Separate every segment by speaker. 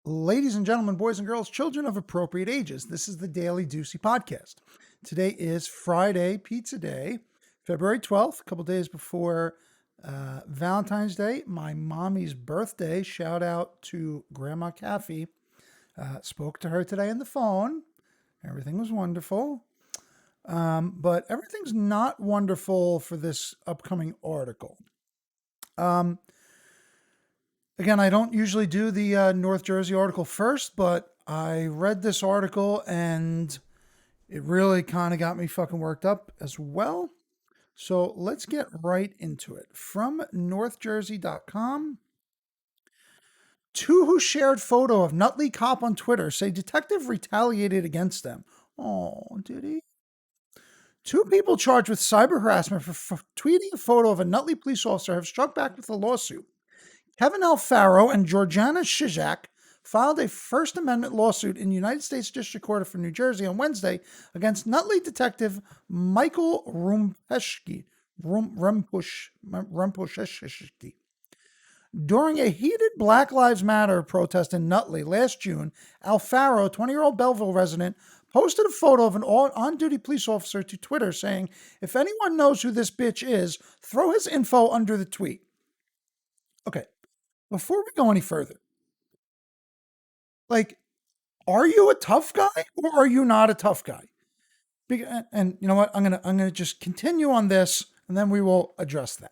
Speaker 1: Ladies and gentlemen, boys and girls, children of appropriate ages, this is the Daily Deucey podcast. Today is Friday, Pizza Day, February 12th, a couple days before Valentine's Day, my mommy's birthday. Shout out to Grandma Kathy. Spoke to her today on the phone. Everything was wonderful. But everything's not wonderful for this upcoming article. Again, I don't usually do the North Jersey article first, but I read this article and it really kind of got me fucking worked up as well. So let's get right into it. From northjersey.com, two who shared photo of Nutley Cop on Twitter say detective retaliated against them. Oh, did he? Two people charged with cyber harassment for tweeting a photo of a Nutley police officer have struck back with a lawsuit. Kevin Alfaro and Georgiana Shizak filed a First Amendment lawsuit in United States District Court for New Jersey on Wednesday against Nutley detective Michael Rumpeshki. During a heated Black Lives Matter protest in Nutley last June, Alfaro, 20-year-old Belleville resident, posted a photo of an on-duty police officer to Twitter saying, "If anyone knows who this bitch is, throw his info under the tweet." Okay. Before we go any further, are you a tough guy or are you not a tough guy? And you know what? I'm gonna just continue on this, and then we will address that.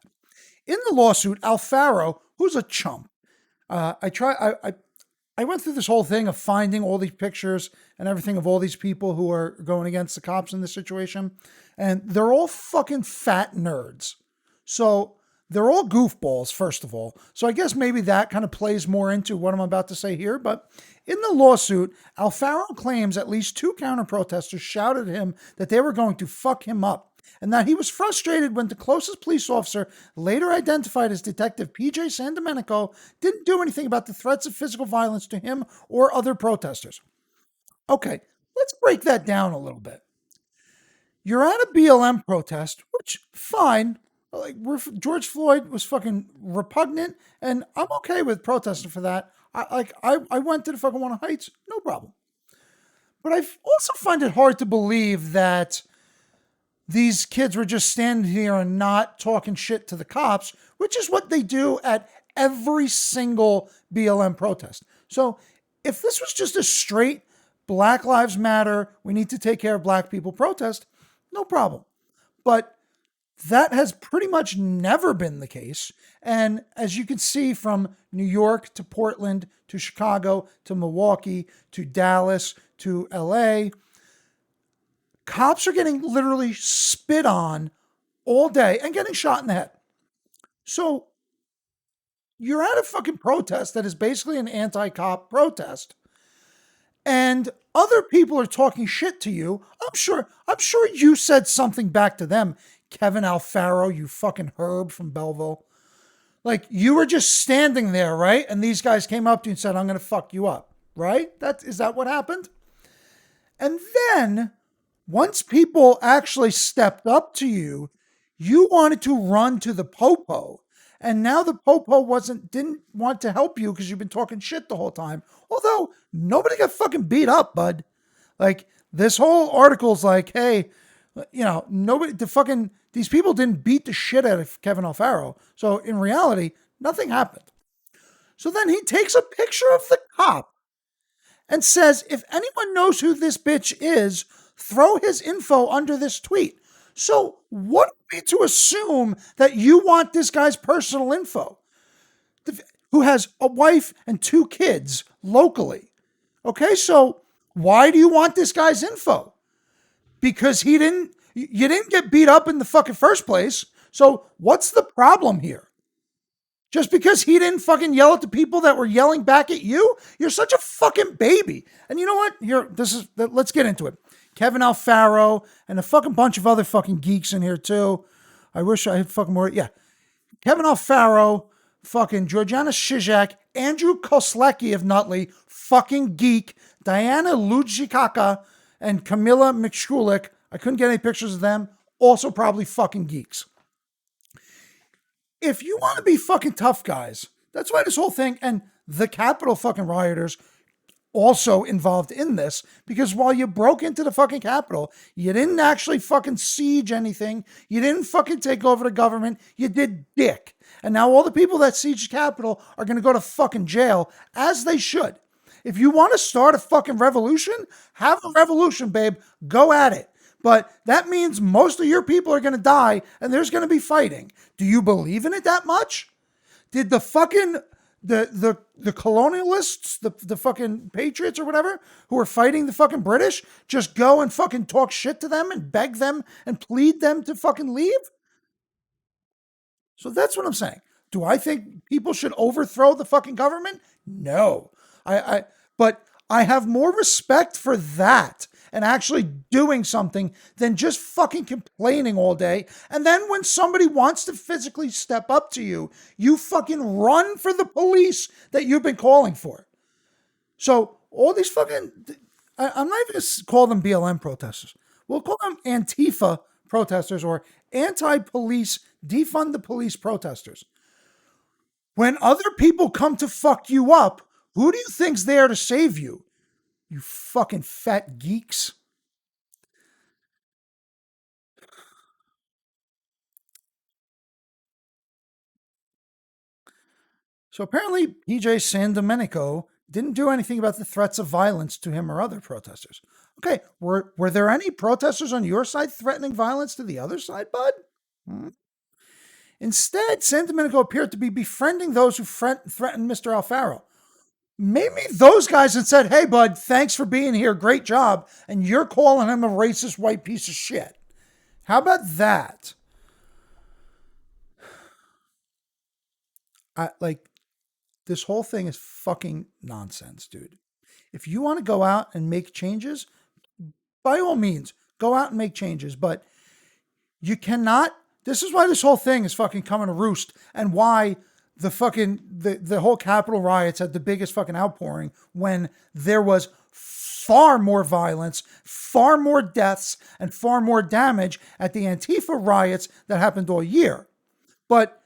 Speaker 1: In the lawsuit, Alfaro, who's a chump, I went through this whole thing of finding all these pictures and everything of all these people who are going against the cops in this situation, and they're all fucking fat nerds. So they're all goofballs, first of all. So I guess maybe that kind of plays more into what I'm about to say here. But in the lawsuit, Alfaro claims at least two counter-protesters shouted at him that they were going to fuck him up, and that he was frustrated when the closest police officer, later identified as Detective PJ Sandomenico, didn't do anything about the threats of physical violence to him or other protesters. Okay, let's break that down a little bit. You're at a BLM protest, which, fine. George Floyd was fucking repugnant, and I'm okay with protesting for that. I went to the fucking One Heights, no problem. But I also find it hard to believe that these kids were just standing here and not talking shit to the cops, which is what they do at every single BLM protest. So if this was just a straight Black Lives Matter, we need to take care of black people protest, no problem. But that has pretty much never been the case. And as you can see, from New York to Portland to Chicago to Milwaukee to Dallas to LA, cops are getting literally spit on all day and getting shot in the head. So you're at a fucking protest that is basically an anti-cop protest, and other people are talking shit to you. I'm sure you said something back to them. Kevin Alfaro, you fucking herb from Belleville. You were just standing there, right? And these guys came up to you and said, "I'm going to fuck you up," right? Is that what happened? And then once people actually stepped up to you, you wanted to run to the popo. And now the popo didn't want to help you because you've been talking shit the whole time. Although nobody got fucking beat up, bud. This whole article's like, hey, these people didn't beat the shit out of Kevin Alfaro. So in reality, nothing happened. So then he takes a picture of the cop and says, "If anyone knows who this bitch is, throw his info under this tweet." So what are we to assume that you want this guy's personal info, who has a wife and two kids locally? Okay, so why do you want this guy's info? Because you didn't get beat up in the fucking first place. So what's the problem here? Just because he didn't fucking yell at the people that were yelling back at you? You're such a fucking baby. And you know what? Let's get into it. Kevin Alfaro and a fucking bunch of other fucking geeks in here too. I wish I had fucking more. Yeah. Kevin Alfaro, fucking Georgiana Shizak, Andrew Koslecki of Nutley, fucking geek, Diana Lujikaka, and Camilla McSchulich. I couldn't get any pictures of them. Also probably fucking geeks. If you want to be fucking tough guys, that's why this whole thing, and the Capitol fucking rioters also involved in this, because while you broke into the fucking Capitol, you didn't actually fucking siege anything. You didn't fucking take over the government. You did dick. And now all the people that siege the Capitol are going to go to fucking jail, as they should. If you want to start a fucking revolution, have a revolution, babe. Go at it. But that means most of your people are going to die and there's going to be fighting. Do you believe in it that much? Did the fucking the colonialists, the fucking patriots or whatever, who are fighting the fucking British, just go and fucking talk shit to them and beg them and plead them to fucking leave? So that's what I'm saying. Do I think people should overthrow the fucking government? No. I but I have more respect for that and actually doing something than just fucking complaining all day. And then when somebody wants to physically step up to you, you fucking run for the police that you've been calling for. So all these fucking, I'm not even going to call them BLM protesters. We'll call them Antifa protesters or anti-police, defund the police protesters. When other people come to fuck you up, who do you think's there to save you? You fucking fat geeks. So apparently, PJ San Domenico didn't do anything about the threats of violence to him or other protesters. Okay, were there any protesters on your side threatening violence to the other side, bud? Hmm. Instead, San Domenico appeared to be befriending those who threatened Mr. Alfaro. Maybe those guys had said, hey, bud, thanks for being here. Great job. And you're calling him a racist white piece of shit. How about that? Like, this whole thing is fucking nonsense, dude. If you want to go out and make changes, by all means, go out and make changes. But you cannot. This is why this whole thing is fucking coming to roost, and why the whole Capitol riots had the biggest fucking outpouring when there was far more violence, far more deaths, and far more damage at the Antifa riots that happened all year. But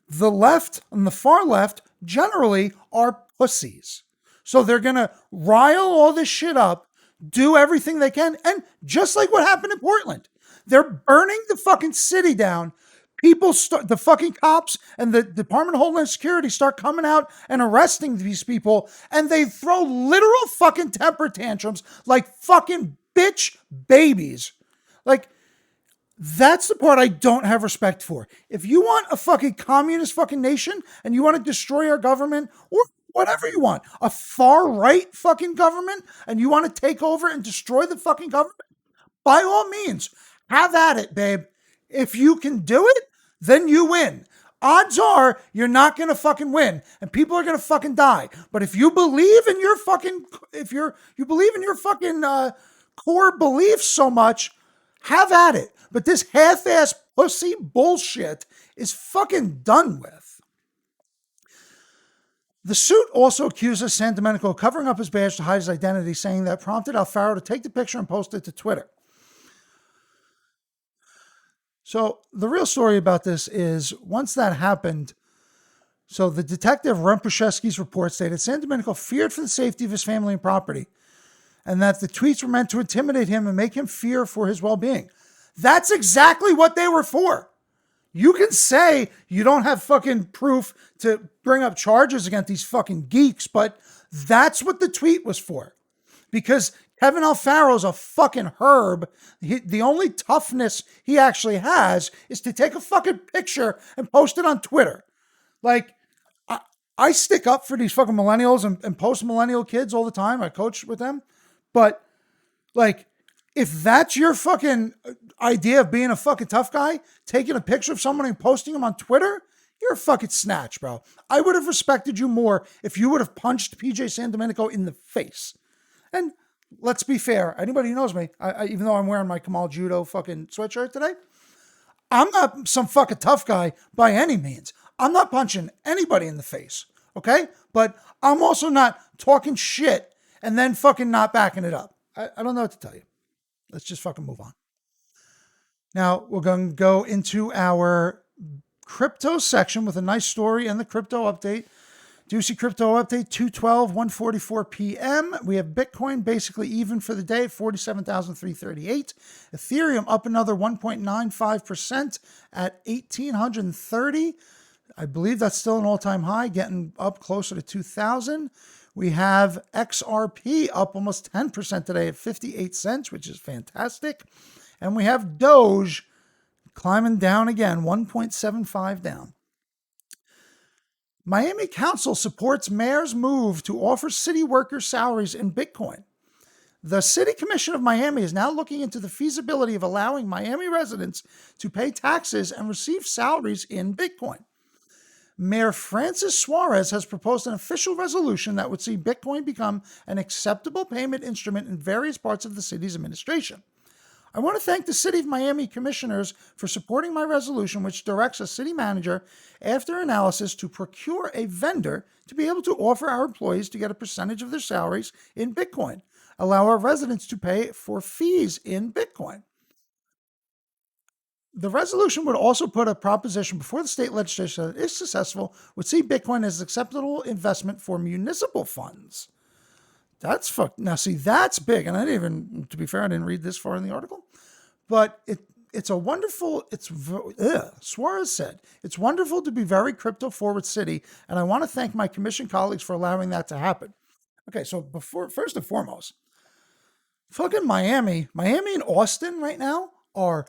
Speaker 1: the left and the far left generally are pussies. So they're going to rile all this shit up, do everything they can, and just like what happened in Portland, they're burning the fucking city down. People start, the fucking cops and the Department of Homeland Security start coming out and arresting these people, and they throw literal fucking temper tantrums like fucking bitch babies. Like, that's the part I don't have respect for. If you want a fucking communist fucking nation and you want to destroy our government or whatever you want, a far right fucking government, and you want to take over and destroy the fucking government, by all means, have at it, babe. If you can do it, then you win. Odds are you're not going to fucking win and people are going to fucking die. But if you believe in your fucking, if you believe in your fucking core beliefs so much, have at it. But this half-ass pussy bullshit is fucking done with. The suit also accuses San Domenico of covering up his badge to hide his identity, saying that prompted Alfaro to take the picture and post it to Twitter. So the real story about this is, once that happened, so the detective Rumpuszewski's report stated San Domenico feared for the safety of his family and property, and that the tweets were meant to intimidate him and make him fear for his well-being. That's exactly what they were for. You can say you don't have fucking proof to bring up charges against these fucking geeks, but that's what the tweet was for. Because Kevin Alfaro's a fucking herb. The only toughness he actually has is to take a fucking picture and post it on Twitter. Like, I stick up for these fucking millennials and post-millennial kids all the time. I coach with them. But, like, if that's your fucking idea of being a fucking tough guy, taking a picture of someone and posting them on Twitter, you're a fucking snatch, bro. I would have respected you more if you would have punched PJ San Domenico in the face. And let's be fair. Anybody who knows me, even though I'm wearing my Kamal Judo fucking sweatshirt today, I'm not some fucking tough guy by any means. I'm not punching anybody in the face, okay? But I'm also not talking shit and then fucking not backing it up. I don't know what to tell you. Let's just fucking move on. Now, we're going to go into our crypto section with a nice story and the crypto update. Deucey Crypto Update, 212, 144 p.m. We have Bitcoin basically even for the day at 47,338. Ethereum up another 1.95% at 1,830. I believe that's still an all-time high, getting up closer to 2,000. We have XRP up almost 10% today at 58 cents, which is fantastic. And we have Doge climbing down again, 1.75 down. Miami Council supports mayor's move to offer city workers salaries in Bitcoin. The City Commission of Miami is now looking into the feasibility of allowing Miami residents to pay taxes and receive salaries in Bitcoin. Mayor Francis Suarez has proposed an official resolution that would see Bitcoin become an acceptable payment instrument in various parts of the city's administration. I want to thank the City of Miami commissioners for supporting my resolution, which directs a city manager, after analysis, to procure a vendor to be able to offer our employees to get a percentage of their salaries in Bitcoin, allow our residents to pay for fees in Bitcoin. The resolution would also put a proposition before the state legislature that, if successful, would see Bitcoin as an acceptable investment for municipal funds. That's fucked. Now, see, that's big. And I didn't even, to be fair, I didn't read this far in the article. But it's a wonderful, Suarez said, it's wonderful to be very crypto forward city. And I want to thank my commission colleagues for allowing that to happen. Okay, so first and foremost, fucking Miami and Austin right now are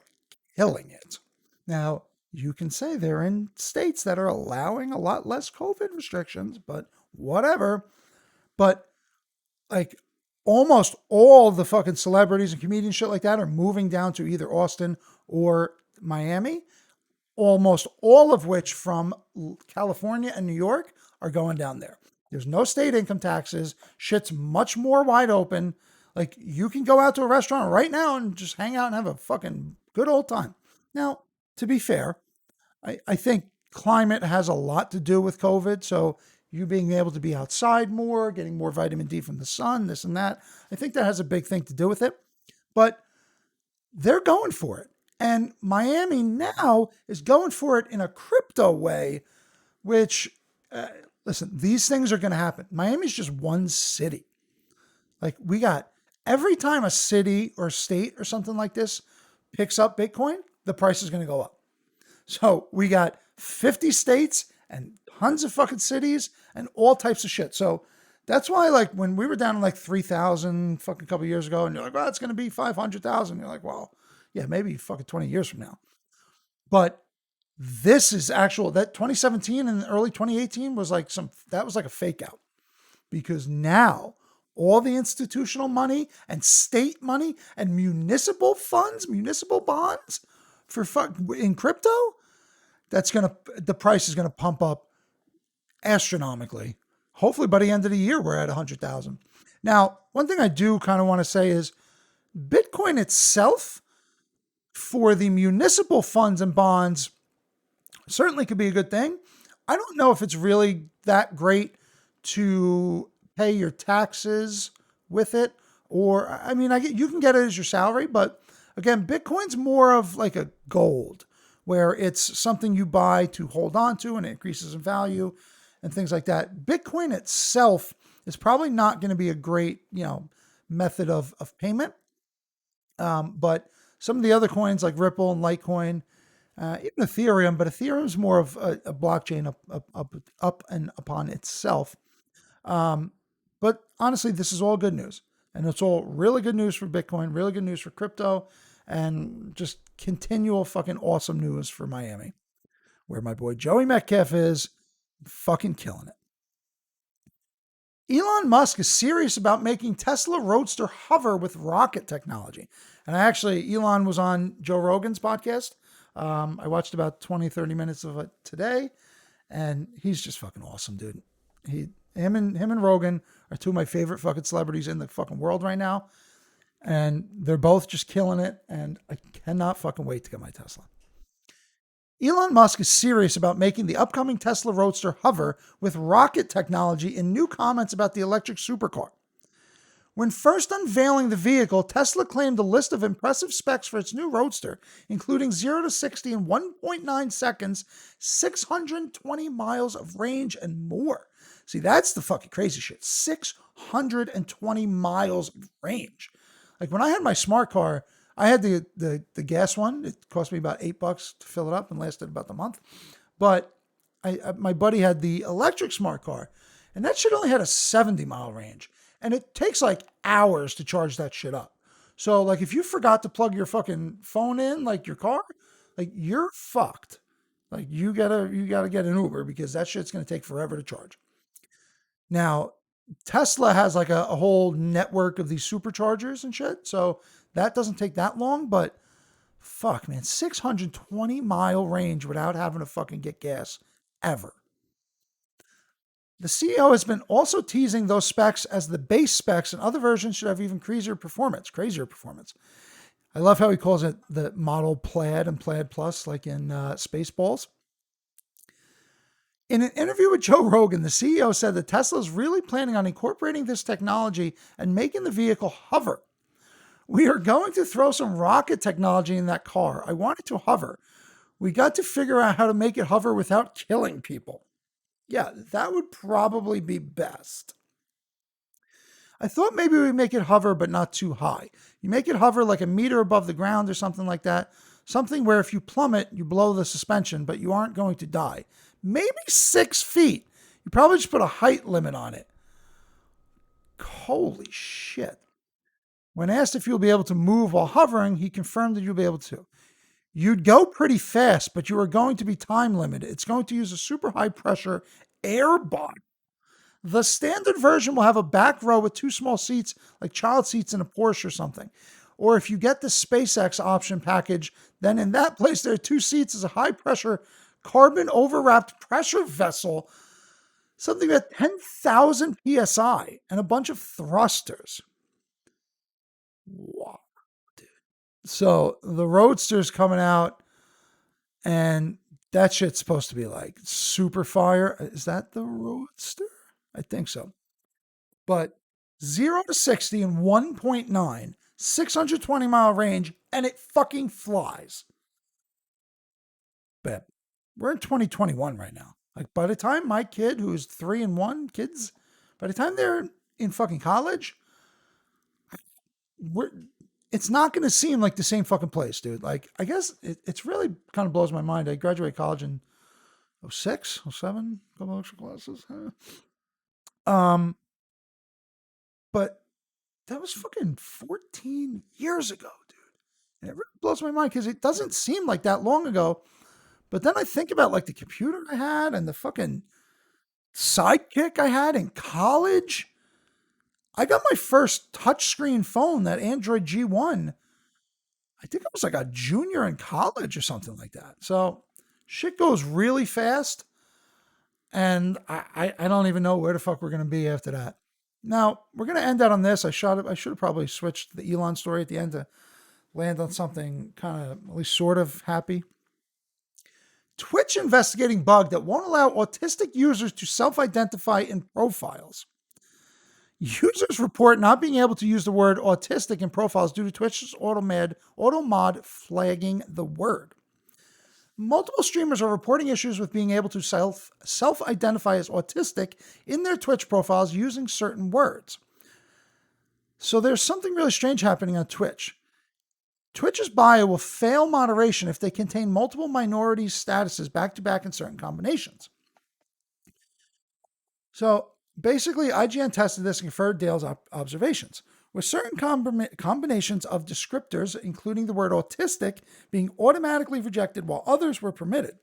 Speaker 1: killing it. Now, you can say they're in states that are allowing a lot less COVID restrictions, but whatever. But like almost all the fucking celebrities and comedians shit like that are moving down to either Austin or Miami, almost all of which from California and New York are going down there. There's no state income taxes. Shit's much more wide open. Like, you can go out to a restaurant right now and just hang out and have a fucking good old time. Now, to be fair, I think climate has a lot to do with COVID. So you being able to be outside more, getting more vitamin D from the sun, this and that, I think that has a big thing to do with it. But they're going for it. And Miami now is going for it in a crypto way, which, listen, these things are going to happen. Miami's just one city. Like, we got, every time a city or state or something like this picks up Bitcoin, the price is going to go up. So we got 50 states and tons of fucking cities and all types of shit. So that's why, like, when we were down to like 3,000 fucking couple years ago, and you're like, well, it's going to be 500,000. You're like, well, yeah, maybe fucking 20 years from now. But this is actual, that 2017 and early 2018 was like that was like a fake out, because now all the institutional money and state money and municipal funds, municipal bonds in crypto, the price is going to pump up astronomically. Hopefully by the end of the year, we're at 100,000. Now, one thing I do kind of want to say is Bitcoin itself, for the municipal funds and bonds, certainly could be a good thing. I don't know if it's really that great to pay your taxes with it, or, I mean, you can get it as your salary, but again, Bitcoin's more of like a gold, where it's something you buy to hold on to and it increases in value and things like that. Bitcoin itself is probably not going to be a great, method of payment. But some of the other coins like Ripple and Litecoin, even Ethereum, but Ethereum is more of a blockchain up and upon itself. But honestly, this is all good news. And it's all really good news for Bitcoin, really good news for crypto, and just continual fucking awesome news for Miami, where my boy Joey Metcalf is fucking killing it. Elon Musk is serious about making Tesla Roadster hover with rocket technology. And Elon was on Joe Rogan's podcast. I watched about 20, 30 minutes of it today, and he's just fucking awesome, dude. Him and Rogan are two of my favorite fucking celebrities in the fucking world right now. And they're both just killing it. And I cannot fucking wait to get my Tesla. Elon Musk is serious about making the upcoming Tesla Roadster hover with rocket technology in new comments about the electric supercar. When first unveiling the vehicle, Tesla claimed a list of impressive specs for its new Roadster, including 0 to 60 in 1.9 seconds, 620 miles of range, and more. See, that's the fucking crazy shit. 620 miles of range. Like when I had my smart car, I had the gas one. It cost me about $8 to fill it up and lasted about a month. But my buddy had the electric smart car, and that shit only had a 70-mile range. And it takes like hours to charge that shit up. So like if you forgot to plug your fucking phone in, like your car, like you're fucked. Like you gotta get an Uber because that shit's gonna take forever to charge. Now, Tesla has like a whole network of these superchargers and shit. So that doesn't take that long, but fuck, man, 620-mile range without having to fucking get gas ever. The CEO has been also teasing those specs as the base specs, and other versions should have even crazier performance. Crazier performance. I love how he calls it the Model Plaid and Plaid Plus, like in Spaceballs. In an interview with Joe Rogan, the CEO said that Tesla is really planning on incorporating this technology and making the vehicle hover. We are going to throw some rocket technology in that car. I want it to hover. We got to figure out how to make it hover without killing people. Yeah, that would probably be best. I thought maybe we make it hover, but not too high. You make it hover like a meter above the ground or something like that. Something where if you plummet, you blow the suspension, but you aren't going to die. Maybe 6 feet. You probably just put a height limit on it. Holy shit. When asked if you'll be able to move while hovering, he confirmed that you'll be able to. You'd go pretty fast, but you are going to be time limited. It's going to use a super high pressure air body. The standard version will have a back row with 2 small seats, like child seats in a Porsche or something. Or if you get the SpaceX option package, then in that place there are 2 seats as a high pressure carbon overwrapped pressure vessel, something at 10,000 psi, and a bunch of thrusters. Wow, dude. So the Roadster's coming out, and that shit's supposed to be like super fire. Is that the Roadster? I think so. But 0 to 60 in 1.9, 620-mile range, and it fucking flies. But we're in 2021 right now. Like by the time my kid, who's 3 and 1 kids, by the time they're in fucking college, we're it's not going to seem like the same fucking place, dude. Like I guess it's really kind of blows my mind. I graduated college in 06, 07, a couple extra classes. But that was fucking 14 years ago, dude. And it really blows my mind because it doesn't seem like that long ago. But then I think about like the computer I had and the fucking sidekick I had in college. I got my first touchscreen phone, that Android G1. I think I was like a junior in college or something like that. So shit goes really fast. And I don't even know where the fuck we're going to be after that. Now, we're going to end out on this. I should have probably switched the Elon story at the end to land on something kind of, at least sort of happy. Twitch investigating bug that won't allow autistic users to self-identify in profiles. Users report not being able to use the word autistic in profiles due to Twitch's auto-mod flagging the word. Multiple streamers are reporting issues with being able to self-identify as autistic in their Twitch profiles using certain words. So there's something really strange happening on Twitch. Twitch's bio will fail moderation if they contain multiple minority statuses back-to-back in certain combinations. So basically, IGN tested this and confirmed Dale's observations. With certain combinations of descriptors, including the word autistic, being automatically rejected while others were permitted.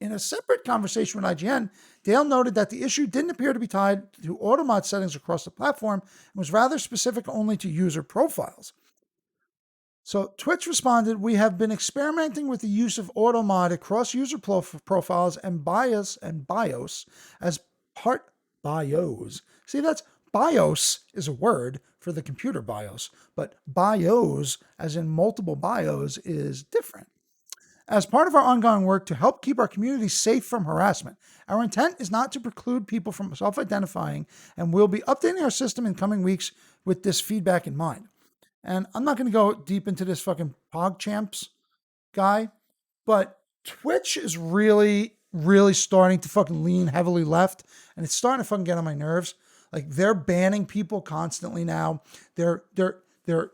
Speaker 1: In a separate conversation with IGN, Dale noted that the issue didn't appear to be tied to automod settings across the platform and was rather specific only to user profiles. So Twitch responded, "We have been experimenting with the use of automod across user profiles and bios as part bios. See, that's BIOS is a word for the computer BIOS, but BIOS, as in multiple BIOS, is different. As part of our ongoing work to help keep our community safe from harassment, our intent is not to preclude people from self-identifying, and we'll be updating our system in coming weeks with this feedback in mind." And I'm not going to go deep into this fucking PogChamps guy, but Twitch is really really starting to fucking lean heavily left, and it's starting to fucking get on my nerves. Like they're banning people constantly now. They're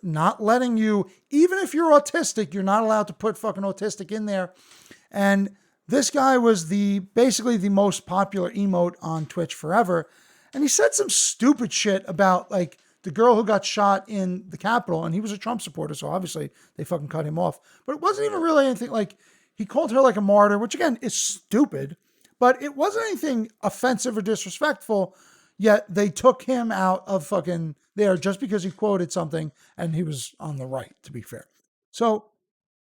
Speaker 1: not letting you, even if you're autistic, you're not allowed to put fucking autistic in there. And this guy was basically the most popular emote on Twitch forever. And he said some stupid shit about like the girl who got shot in the Capitol, and he was a Trump supporter, so obviously they fucking cut him off. But it wasn't even really anything like, he called her like a martyr, which again is stupid, but it wasn't anything offensive or disrespectful. Yet they took him out of fucking there just because he quoted something and he was on the right, to be fair. So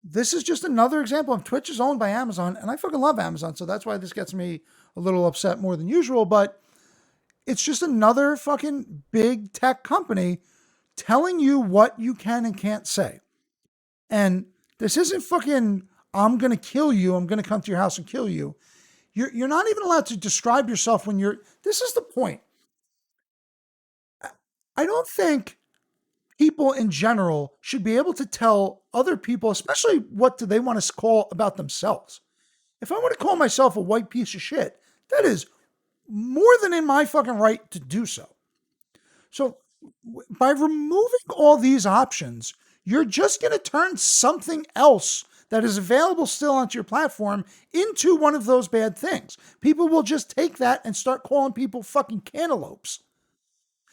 Speaker 1: this is just another example of Twitch is owned by Amazon, and I fucking love Amazon, so that's why this gets me a little upset more than usual, but it's just another fucking big tech company telling you what you can and can't say. And this isn't fucking, I'm going to kill you, I'm going to come to your house and kill you. You're not even allowed to describe yourself when this is the point. I don't think people in general should be able to tell other people, especially what do they want to call about themselves. If I want to call myself a white piece of shit, that is more than in my fucking right to do so. So by removing all these options, you're just going to turn something else that is available still onto your platform into one of those bad things. People will just take that and start calling people fucking cantaloupes.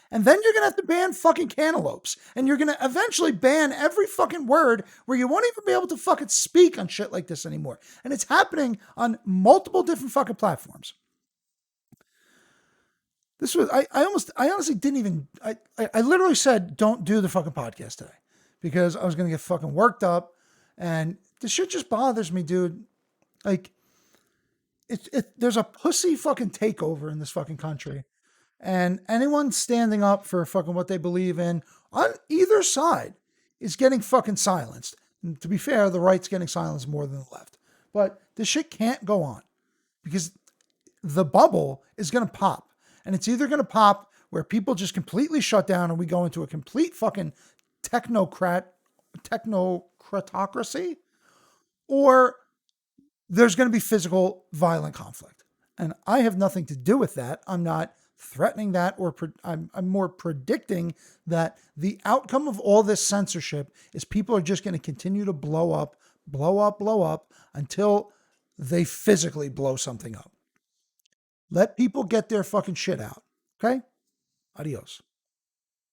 Speaker 1: And then you're going to have to ban fucking cantaloupes. And you're going to eventually ban every fucking word where you won't even be able to fucking speak on shit like this anymore. And it's happening on multiple different fucking platforms. This was, I honestly didn't even, I literally said, don't do the fucking podcast today because I was going to get fucking worked up. And this shit just bothers me, dude. Like, there's a pussy fucking takeover in this fucking country. And anyone standing up for fucking what they believe in on either side is getting fucking silenced. And to be fair, the right's getting silenced more than the left. But this shit can't go on because the bubble is going to pop. And it's either going to pop where people just completely shut down and we go into a complete fucking technocratocracy, or there's going to be physical violent conflict. And I have nothing to do with that. I'm not threatening that, or I'm more predicting that the outcome of all this censorship is people are just going to continue to blow up until they physically blow something up. Let people get their fucking shit out. Okay? Adios.